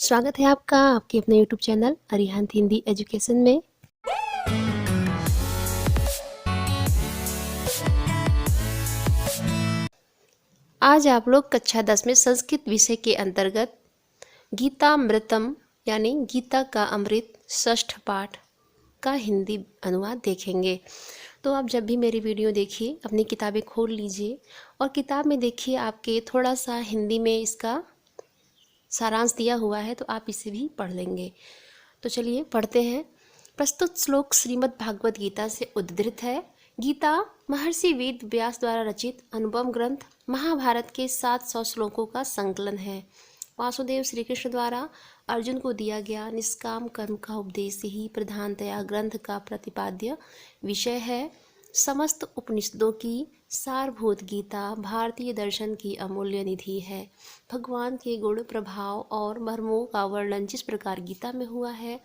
स्वागत है आपका आपके अपने YouTube channel Arihant Hindi education में। आज आप लोग कक्षा 10 में संस्कृत विषय के अंतर्गत गीतामृतम यानी गीता का अमृत षष्ठ पाठ का हिंदी अनुवाद देखेंगे। तो आप जब भी मेरी वीडियो देखिए अपनी किताबें खोल लीजिए और किताब में देखिए आपके थोड़ा सा हिंदी में इसका सारांश दिया हुआ है, तो आप इसे भी पढ़ लेंगे। तो चलिए पढ़ते हैं। प्रस्तुत श्लोक श्रीमद् भागवत गीता से उद्धृत है। गीता महर्षि वेद व्यास द्वारा रचित अनुपम ग्रंथ महाभारत के 700 श्लोकों का संकलन है। वासुदेव श्री कृष्ण द्वारा अर्जुन को दिया गया निष्काम कर्म का उपदेश ही प्रधानतया ग्रंथ का प्रतिपाद्य विषय है। समस्त उपनिषदों की सारभूत गीता भारतीय दर्शन की अमूल्य निधि है। भगवान के गुण प्रभाव और मर्मों का वर्णन जिस प्रकार गीता में हुआ है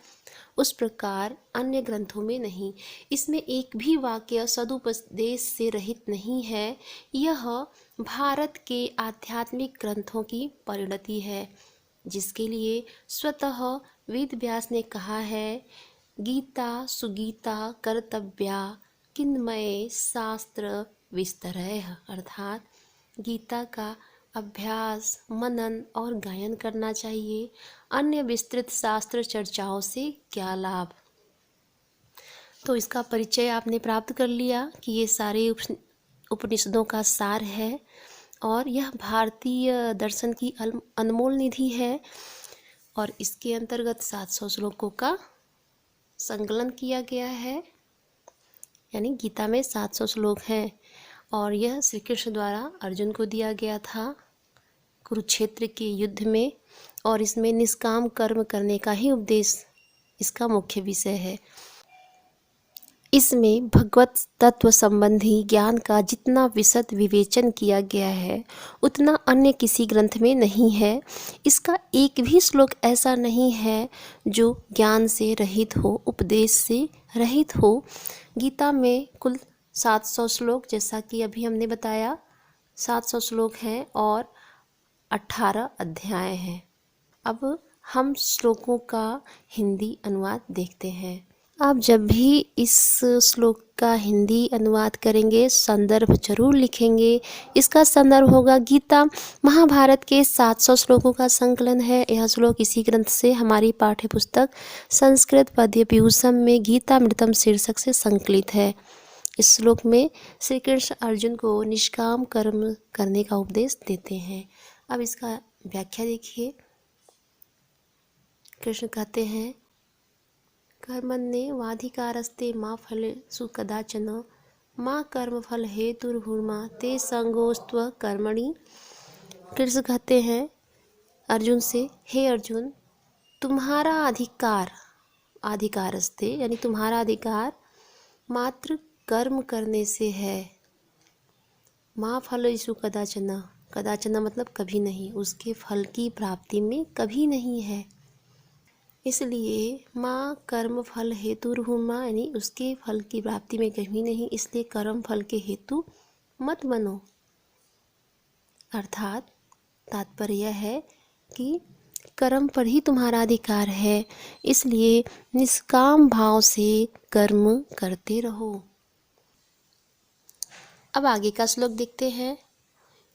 उस प्रकार अन्य ग्रंथों में नहीं। इसमें एक भी वाक्य सदुपदेश से रहित नहीं है। यह भारत के आध्यात्मिक ग्रंथों की परिणति है, जिसके लिए स्वतः वेद व्यास ने कहा है, गीता सुगीता कर्तव्या किन्मये शास्त्र विस्तरय, अर्थात गीता का अभ्यास मनन और गायन करना चाहिए। अन्य विस्तृत शास्त्र चर्चाओं से क्या लाभ। तो इसका परिचय आपने प्राप्त कर लिया कि ये सारे उपनिषदों का सार है और यह भारतीय दर्शन की अनमोल निधि है। और इसके अंतर्गत 700 श्लोकों का संकलन किया गया है, यानी गीता में 700 श्लोक हैं और यह श्री कृष्ण द्वारा अर्जुन को दिया गया था कुरुक्षेत्र के युद्ध में। और इसमें निष्काम कर्म करने का ही उपदेश इसका मुख्य विषय है। इसमें भगवत तत्व संबंधी ज्ञान का जितना विशद विवेचन किया गया है उतना अन्य किसी ग्रंथ में नहीं है। इसका एक भी श्लोक ऐसा नहीं है जो ज्ञान से रहित हो, उपदेश से रहित हो। गीता में कुल 700 श्लोक, जैसा कि अभी हमने बताया 700 श्लोक हैं और 18 अध्याय हैं। अब हम श्लोकों का हिंदी अनुवाद देखते हैं। आप जब भी इस श्लोक का हिंदी अनुवाद करेंगे संदर्भ जरूर लिखेंगे। इसका संदर्भ होगा गीता महाभारत के 700 श्लोकों का संकलन है। यह श्लोक इसी ग्रंथ से हमारी पाठ्य पुस्तक संस्कृत पद्य विभूषण में गीतामृतम शीर्षक से संकलित है। इस श्लोक में श्री कृष्ण अर्जुन को निष्काम कर्म करने का उपदेश देते हैं। अब इसका व्याख्या देखिए। कृष्ण कहते हैं, कर्मण्ये वाधिकारस्ते मा फलेषु कदाचन मा कर्मफल हेतुर्भूर्मा ते संगोस्त्व कर्मणि। कृष्ण कहते हैं अर्जुन से, हे अर्जुन, तुम्हारा अधिकारस्ते यानी तुम्हारा अधिकार मात्र कर्म करने से है। मा फलेषु कदाचन, कदाचन मतलब कभी नहीं, उसके फल की प्राप्ति में कभी नहीं है। इसलिए माँ कर्म फल हेतुर्भूमा यानी उसके फल की प्राप्ति में कभी नहीं, इसलिए कर्म फल के हेतु मत बनो। अर्थात तात्पर्य है कि कर्म पर ही तुम्हारा अधिकार है, इसलिए निष्काम भाव से कर्म करते रहो। अब आगे का श्लोक देखते हैं।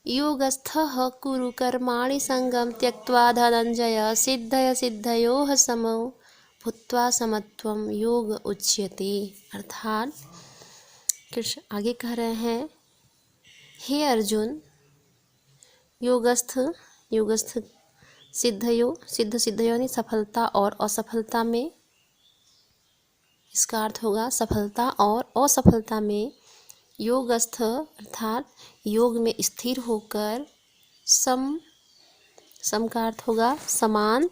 योगस्थः कुरु कर्माणि संगम त्यक्त्वा धनंजय सिद्धय सिद्धयोः समो भूत्वा समत्वं योग उच्यते। अर्थात कृष्ण आगे कह रहे हैं, हे अर्जुन, योगस्थ सिद्धयो यानी सफलता और असफलता में, इसका अर्थ होगा सफलता और असफलता में। योगस्थ अर्थात योग में स्थिर होकर, सम का अर्थ होगा समान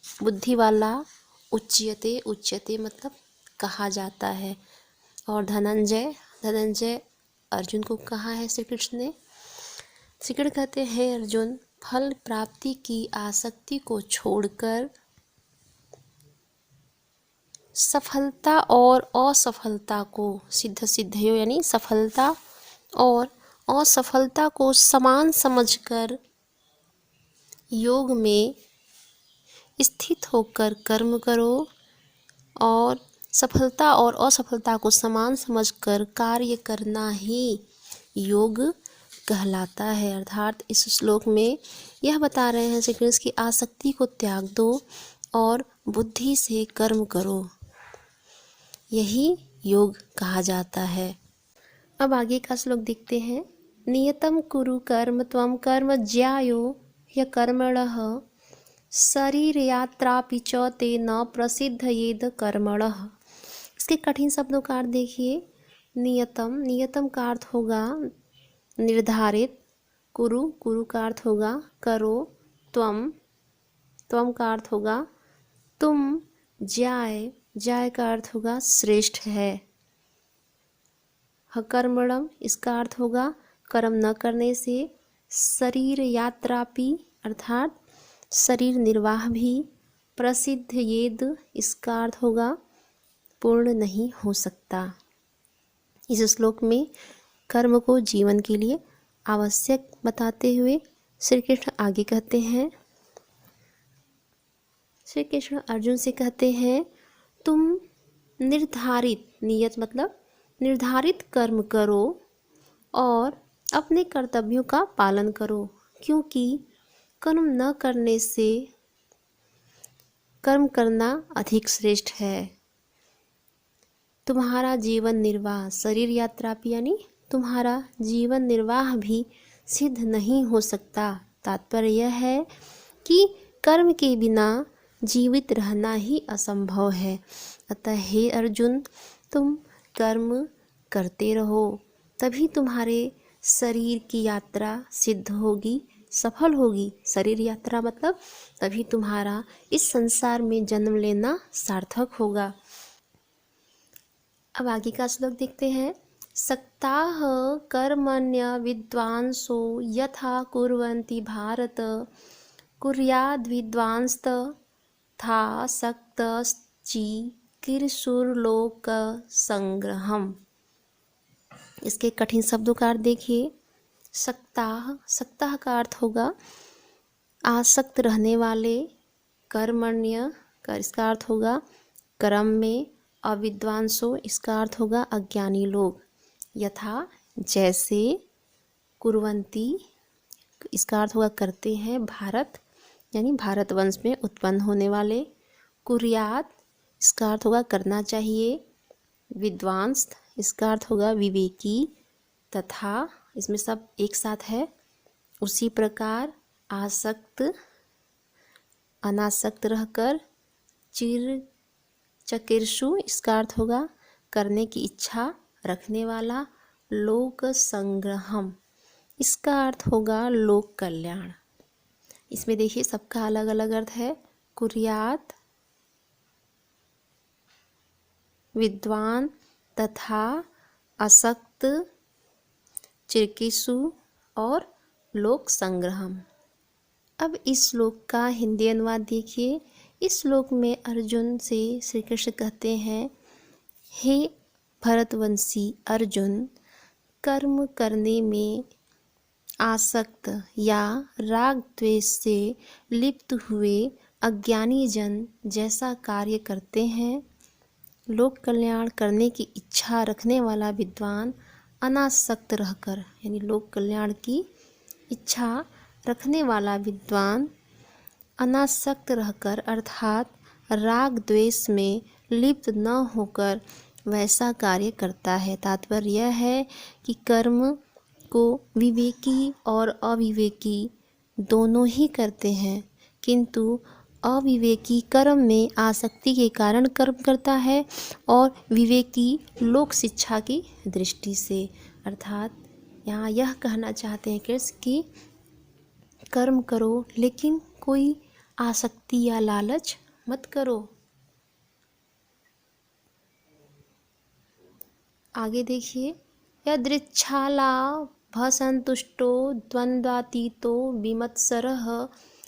बुद्धि वाला, उच्यते मतलब कहा जाता है। और धनंजय अर्जुन को कहा है श्री कृष्ण ने। श्री कृष्ण कहते हैं, अर्जुन, फल प्राप्ति की आसक्ति को छोड़कर सफलता और असफलता को, सिद्धयो यानी सफलता और असफलता को समान समझकर योग में स्थित होकर कर्म करो और सफलता और असफलता को समान समझकर कार्य करना ही योग कहलाता है। अर्थात इस श्लोक में यह बता रहे हैं श्री कृष्ण की आसक्ति को त्याग दो और बुद्धि से कर्म करो, यही योग कहा जाता है। अब आगे का श्लोक देखते हैं। नियतं कुरु कर्म त्वं कर्म ज्यायो ह्यकर्मणः शरीरयात्रापि च तेन प्रसिद्धयेद कर्मणः। इसके कठिन शब्दों का अर्थ देखिए। नियतम, नियतम का अर्थ होगा निर्धारित, कुरु, कुरु का अर्थ होगा करो, त्वम, त्वम का अर्थ होगा तुम, ज्याय, ज्याय का अर्थ होगा श्रेष्ठ है, हकर्मणम इसका अर्थ होगा कर्म न करने से, शरीर यात्रापि अर्थात शरीर निर्वाह भी, प्रसिद्ध येद इसका अर्थ होगा पूर्ण नहीं हो सकता। इस श्लोक में कर्म को जीवन के लिए आवश्यक बताते हुए श्री कृष्ण आगे कहते हैं। श्री कृष्ण अर्जुन से कहते हैं तुम निर्धारित, नियत मतलब निर्धारित कर्म करो और अपने कर्तव्यों का पालन करो, क्योंकि कर्म न करने से कर्म करना अधिक श्रेष्ठ है। तुम्हारा जीवन निर्वाह, शरीर यात्रा यानी तुम्हारा जीवन निर्वाह भी सिद्ध नहीं हो सकता। तात्पर्य यह है कि कर्म के बिना जीवित रहना ही असंभव है। अतः हे अर्जुन, तुम कर्म करते रहो, तभी तुम्हारे शरीर की यात्रा सिद्ध होगी, सफल होगी। शरीर यात्रा मतलब तभी तुम्हारा इस संसार में जन्म लेना सार्थक होगा। अब आगे का श्लोक देखते हैं। सक्ताः कर्मण्य विद्वांसो यथा कुर्वन्ति भारत कुर्याद् विद्वांस्तथा सक्तश्चिकीर्षुर्लोक संग्रहम्। इसके कठिन शब्दों का अर्थ देखिए। सक्ताः, सक्ताः का अर्थ होगा आसक्त रहने वाले, कर्मण्य का इसका अर्थ होगा कर्म में, अविद्वांसो इसका अर्थ होगा अज्ञानी लोग, यथा जैसे, कुर्वन्ति इसका अर्थ होगा करते हैं, भारत यानी भारतवंश में उत्पन्न होने वाले, कुर्यात इसका अर्थ होगा करना चाहिए, विद्वांस इसका अर्थ होगा विवेकी, तथा इसमें सब एक साथ है, उसी प्रकार आसक्त अनासक्त रहकर, चकिर्षु इसका अर्थ होगा करने की इच्छा रखने वाला, लोक संग्रहम इसका अर्थ होगा लोक कल्याण। इसमें देखिए सबका अलग अलग अर्थ है। कुर्यात विद्वान तथा असक्त, चिकित्सु और लोक संग्रहम। अब इस श्लोक का हिंदी अनुवाद देखिए। इस श्लोक में अर्जुन से श्री कृष्ण कहते हैं, हे भरतवंशी अर्जुन, कर्म करने में आसक्त या राग द्वेष से लिप्त हुए अज्ञानी जन जैसा कार्य करते हैं, लोक कल्याण करने की इच्छा रखने वाला विद्वान अनासक्त रहकर यानी लोक कल्याण की इच्छा रखने वाला विद्वान अनासक्त रहकर अर्थात राग द्वेष में लिप्त न होकर वैसा कार्य करता है। तात्पर्य यह है कि कर्म को विवेकी और अविवेकी दोनों ही करते हैं, किंतु अविवेकी कर्म में आसक्ति के कारण कर्म करता है और विवेकी लोक शिक्षा की दृष्टि से। अर्थात यहाँ यह कहना चाहते हैं कृष्ण कि कर्म करो लेकिन कोई आसक्ति या लालच मत करो। आगे देखिए, यदृच्छालाभसंतुष्टो द्वन्द्वातीतो विमत्सरः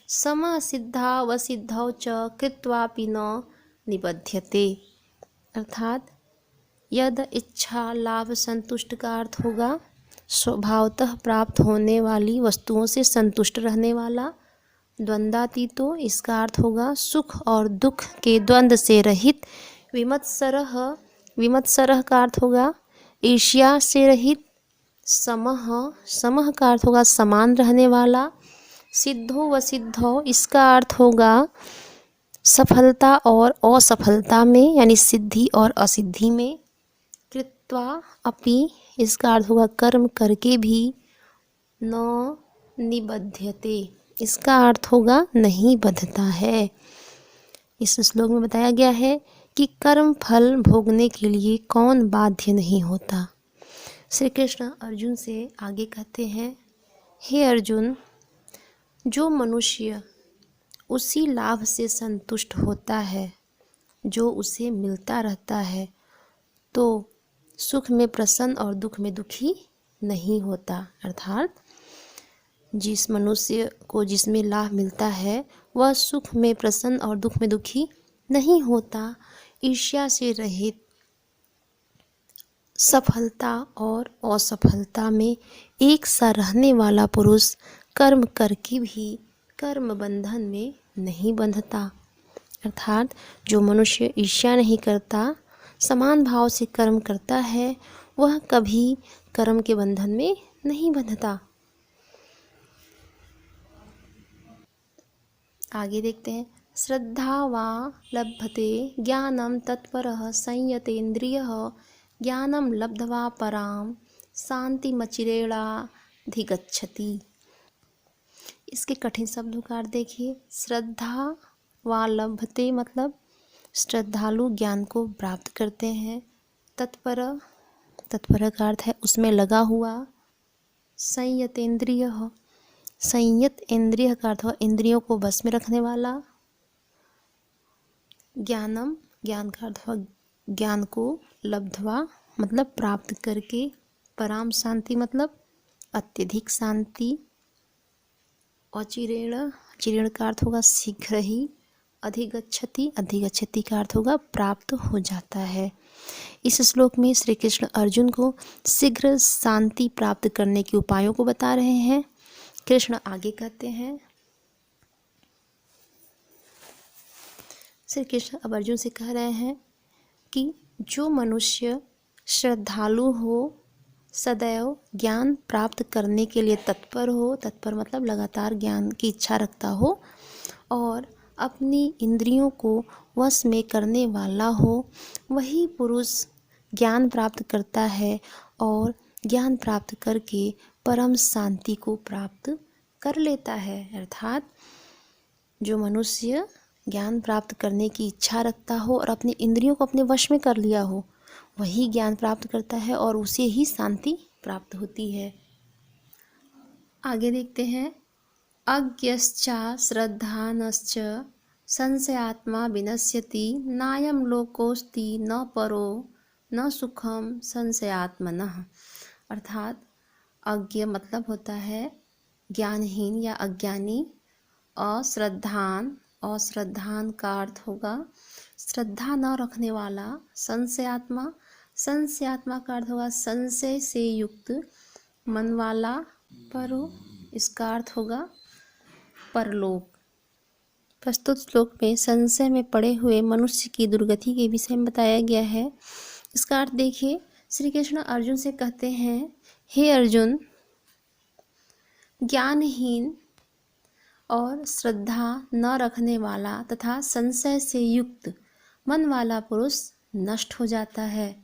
समसिद्धावसिद्धौ च कृत्वापि न निबध्यते। अर्थात यद इच्छा लाभ संतुष्ट का अर्थ होगा स्वभावतः प्राप्त होने वाली वस्तुओं से संतुष्ट रहने वाला द्वंद्वातीतो, इसका अर्थ होगा सुख और दुख के द्वंद्व से रहित। विमत्सरः, विमत्सरः का अर्थ होगा ईर्ष्या से रहित। समः, समः का अर्थ होगा समान रहने वाला। सिद्धो व सिद्धौ, इसका अर्थ होगा सफलता और असफलता में, यानी सिद्धि और असिद्धि में। कृत्वा अपि, इसका अर्थ होगा कर्म करके भी। न निबध्यते, इसका अर्थ होगा नहीं बंधता है। इस श्लोक में बताया गया है कि कर्म फल भोगने के लिए कौन बाध्य नहीं होता। श्री कृष्ण अर्जुन से आगे कहते हैं, हे अर्जुन, जो मनुष्य उसी लाभ से संतुष्ट होता है जो उसे मिलता रहता है, तो सुख में प्रसन्न और दुख में दुखी नहीं होता। अर्थात जिस मनुष्य को जिसमें लाभ मिलता है वह सुख में प्रसन्न और दुख में दुखी नहीं होता। ईर्ष्या से रहित, सफलता और असफलता में एक सा रहने वाला पुरुष कर्म करके भी कर्म बंधन में नहीं बंधता। अर्थात जो मनुष्य ईर्ष्या नहीं करता, समान भाव से कर्म करता है, वह कभी कर्म के बंधन में नहीं बंधता। आगे देखते हैं, श्रद्धा वा लभते ज्ञानम तत्परः संयतेन्द्रियः ज्ञानम लब्ध्वा पराम शांतिमचिरेणाधिगच्छति। इसके कठिन शब्दों का अर्थ देखिए। श्रद्धा वा लभते मतलब श्रद्धालु ज्ञान को प्राप्त करते हैं। तत्पर, तत्पर का अर्थ है उसमें लगा हुआ। संयतेन्द्रिय, संयत इंद्रिय का अर्थ हुआ इंद्रियों को बस में रखने वाला। ज्ञानम, ज्ञान का अर्थ हुआ ज्ञान को लब्ध्वा मतलब प्राप्त करके। पराम शांति मतलब अत्यधिक शांति। अचिरेण, चिरेण का अर्थ होगा शीघ्र ही। अधिगच्छति, अधिगच्छति का अर्थ होगा प्राप्त हो जाता है। इस श्लोक में श्री कृष्ण अर्जुन को शीघ्र शांति प्राप्त करने के उपायों को बता रहे हैं। कृष्ण आगे कहते हैं, श्री कृष्ण अब अर्जुन से कह रहे हैं कि जो मनुष्य श्रद्धालु हो, सदैव ज्ञान प्राप्त करने के लिए तत्पर हो, तत्पर मतलब लगातार ज्ञान की इच्छा रखता हो, और अपनी इंद्रियों को वश में करने वाला हो, वही पुरुष ज्ञान प्राप्त करता है और ज्ञान प्राप्त करके परम शांति को प्राप्त कर लेता है। अर्थात जो मनुष्य ज्ञान प्राप्त करने की इच्छा रखता हो और अपनी इंद्रियों को अपने वश में कर लिया हो, वही ज्ञान प्राप्त करता है और उसे ही शांति प्राप्त होती है। आगे देखते हैं, अज्ञश्चा श्रद्धानश्च संशयात्मा विनश्यति नायं लोकोस्ति न परो न सुखम संशयात्मनः। अर्थात अज्ञ मतलब होता है ज्ञानहीन या अज्ञानी। अश्रद्धान, अश्रद्धान का अर्थ होगा श्रद्धा न रखने वाला। संशयात्मा, संशयात्मा का अर्थ होगा संशय से युक्त मन वाला। परो, इसका अर्थ होगा परलोक। प्रस्तुत श्लोक में संशय में पड़े हुए मनुष्य की दुर्गति के विषय में बताया गया है। इसका अर्थ देखिए, श्री कृष्ण अर्जुन से कहते हैं, हे अर्जुन, ज्ञानहीन और श्रद्धा न रखने वाला तथा संशय से युक्त मन वाला पुरुष नष्ट हो जाता है,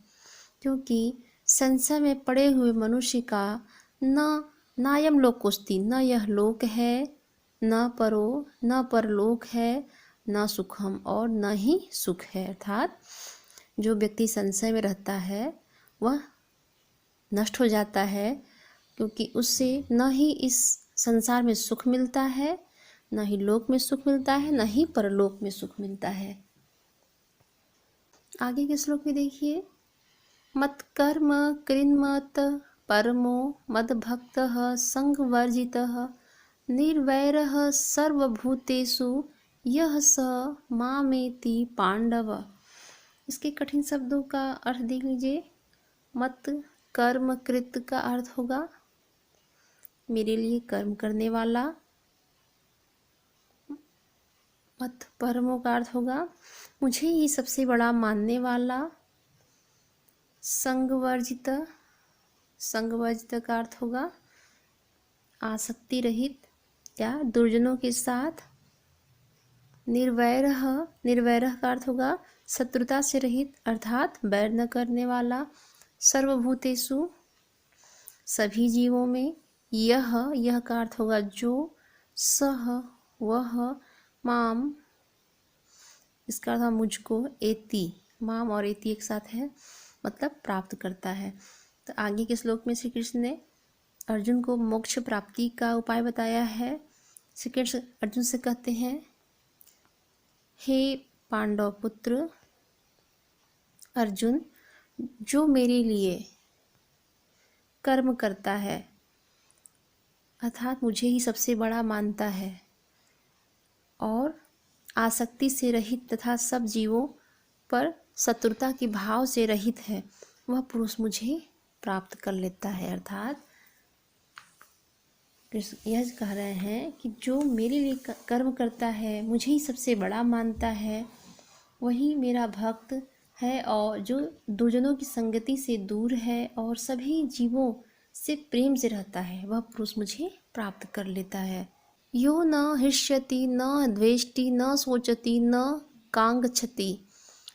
क्योंकि संशय में पड़े हुए मनुष्य का न नायम लोकोस्ति, न यह लोक है, न परो, न परलोक है, न सुखम और न ही सुख है। अर्थात जो व्यक्ति संशय में रहता है वह नष्ट हो जाता है, क्योंकि उससे न ही इस संसार में सुख मिलता है, न ही लोक में सुख मिलता है, न ही परलोक में सुख मिलता है। आगे के श्लोक में देखिए, मत्कर्म कृन्मत परमो मद्भक्तः संगवर्जितः निर्वैरः सर्वभूतेषु यः स मामेति पांडव। इसके कठिन शब्दों का अर्थ देख लीजिए। मत कर्म कृत का अर्थ होगा मेरे लिए कर्म करने वाला। मत परमो का अर्थ होगा मुझे ही सबसे बड़ा मानने वाला। संगवर्जित, संगवर्जित का अर्थ होगा आसक्ति रहित या दुर्जनों के साथ। निर्वैरः, निर्वैरः का अर्थ होगा शत्रुता से रहित अर्थात बैर न करने वाला। सर्वभूतेषु, सभी जीवों में। यह का अर्थ होगा जो। सह, वह। माम, इसका अर्थ मुझको। एति, माम और एति एक साथ है, मतलब प्राप्त करता है। तो आगे के श्लोक में श्री कृष्ण ने अर्जुन को मोक्ष प्राप्ति का उपाय बताया है। श्री कृष्ण अर्जुन से कहते हैं, हे पांडव पुत्र अर्जुन, जो मेरे लिए कर्म करता है अर्थात मुझे ही सबसे बड़ा मानता है और आसक्ति से रहित तथा सब जीवों पर शत्रुता के भाव से रहित है, वह पुरुष मुझे प्राप्त कर लेता है। अर्थात यह कह रहे हैं कि जो मेरे लिए कर्म करता है, मुझे ही सबसे बड़ा मानता है, वही मेरा भक्त है और जो दुर्जनों की संगति से दूर है और सभी जीवों से प्रेम से रहता है, वह पुरुष मुझे प्राप्त कर लेता है। यो न हृष्यति न द्वेष्टि न शोचति न कांगच्छति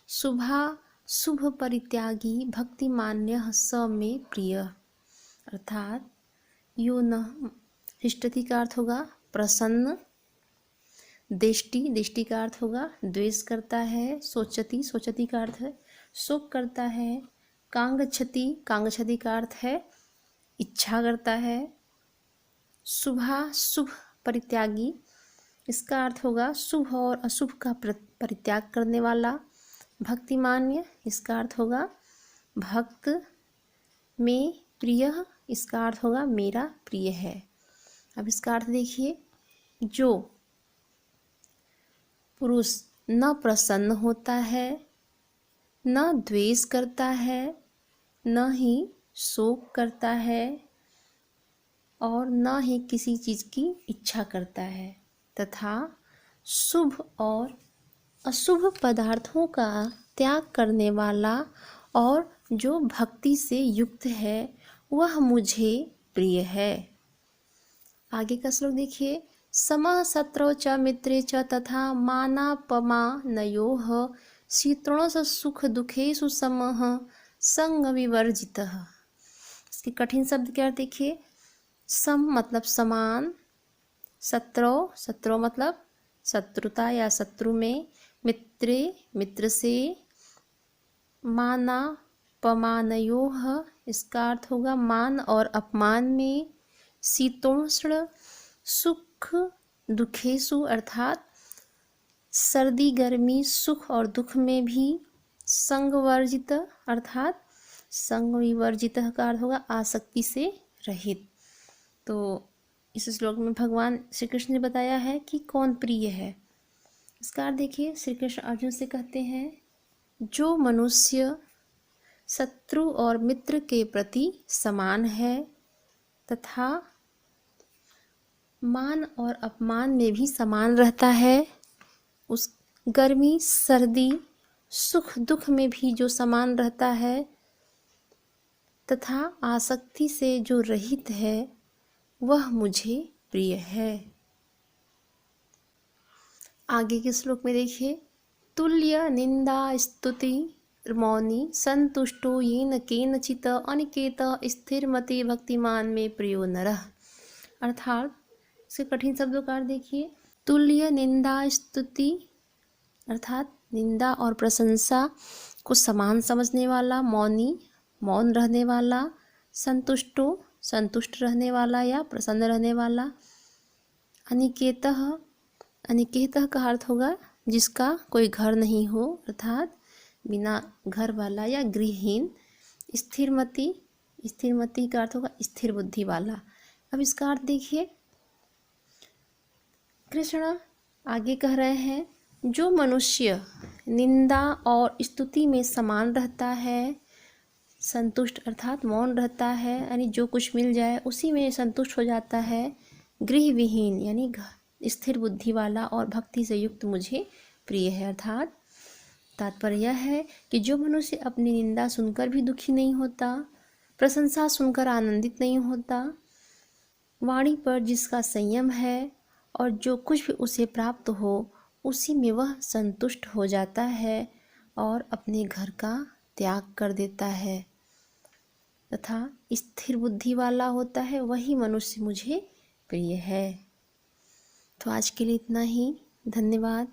शुभ परित्यागी भक्तिमान्यः स मे प्रिय। अर्थात यो न हृष्यति का अर्थ होगा प्रसन्न। देष्टि का अर्थ होगा द्वेष करता है। सोचति का अर्थ है शोक करता है। कांगच्छति का अर्थ है इच्छा करता है। शुभ परित्यागी, इसका अर्थ होगा शुभ और अशुभ का परित्याग करने वाला। भक्तिमान्य, इसका अर्थ होगा भक्त। में प्रिय, इसका अर्थ होगा मेरा प्रिय है। अब इसका अर्थ देखिए, जो पुरुष न प्रसन्न होता है, न द्वेष करता है, न ही शोक करता है और न ही किसी चीज़ की इच्छा करता है, तथा शुभ और अशुभ पदार्थों का त्याग करने वाला और जो भक्ति से युक्त है, वह मुझे प्रिय है। आगे का श्लोक देखिए, समः शत्रौ च मित्रे च तथा मानापमानयोः शीतोष्ण सुख दुखेषु समः संग विवर्जितः। इसके कठिन शब्द क्या देखिए। सम मतलब समान, शत्रौ मतलब शत्रुता या शत्रु में, मित्रे मित्र से, मानापमानयोः इसका अर्थ होगा मान और अपमान में, शीतोष्ण सुख दुखेषु अर्थात सर्दी गर्मी सुख और दुख में भी, संगवर्जित अर्थात संग विवर्जित का अर्थ होगा आसक्ति से रहित। तो इस श्लोक में भगवान श्री कृष्ण ने बताया है कि कौन प्रिय है। इसका अर्थ देखिए, श्री कृष्ण अर्जुन से कहते हैं, जो मनुष्य शत्रु और मित्र के प्रति समान है तथा मान और अपमान में भी समान रहता है, उस गर्मी सर्दी सुख दुख में भी जो समान रहता है तथा आसक्ति से जो रहित है, वह मुझे प्रिय है। आगे के श्लोक में देखिए, तुल्य निंदा स्तुति मौनी संतुष्टो येन केनचित् अनिकेत स्थिरमति भक्तिमान में प्रियो नरः। अर्थात इसके कठिन शब्दों का अर्थ देखिए, तुल्य निंदा स्तुति अर्थात निंदा और प्रशंसा को समान समझने वाला, मौनी मौन रहने वाला, संतुष्टो संतुष्ट रहने वाला या प्रसन्न रहने वाला, अनिकेतः अनिकेतः का अर्थ होगा जिसका कोई घर नहीं हो अर्थात बिना घर वाला या गृहहीन, स्थिरमति स्थिरमति का अर्थ होगा स्थिर बुद्धि वाला। अब इसका अर्थ देखिए, कृष्ण आगे कह रहे हैं, जो मनुष्य निंदा और स्तुति में समान रहता है, संतुष्ट अर्थात मौन रहता है, यानी जो कुछ मिल जाए उसी में संतुष्ट हो जाता है, गृह विहीन यानी स्थिर बुद्धि वाला और भक्ति से युक्त मुझे प्रिय है। अर्थात तात्पर्य यह है कि जो मनुष्य अपनी निंदा सुनकर भी दुखी नहीं होता, प्रशंसा सुनकर आनंदित नहीं होता, वाणी पर जिसका संयम है और जो कुछ भी उसे प्राप्त हो उसी में वह संतुष्ट हो जाता है और अपने घर का त्याग कर देता है तथा स्थिर बुद्धि वाला होता है, वही मनुष्य मुझे प्रिय है। तो आज के लिए इतना ही। धन्यवाद।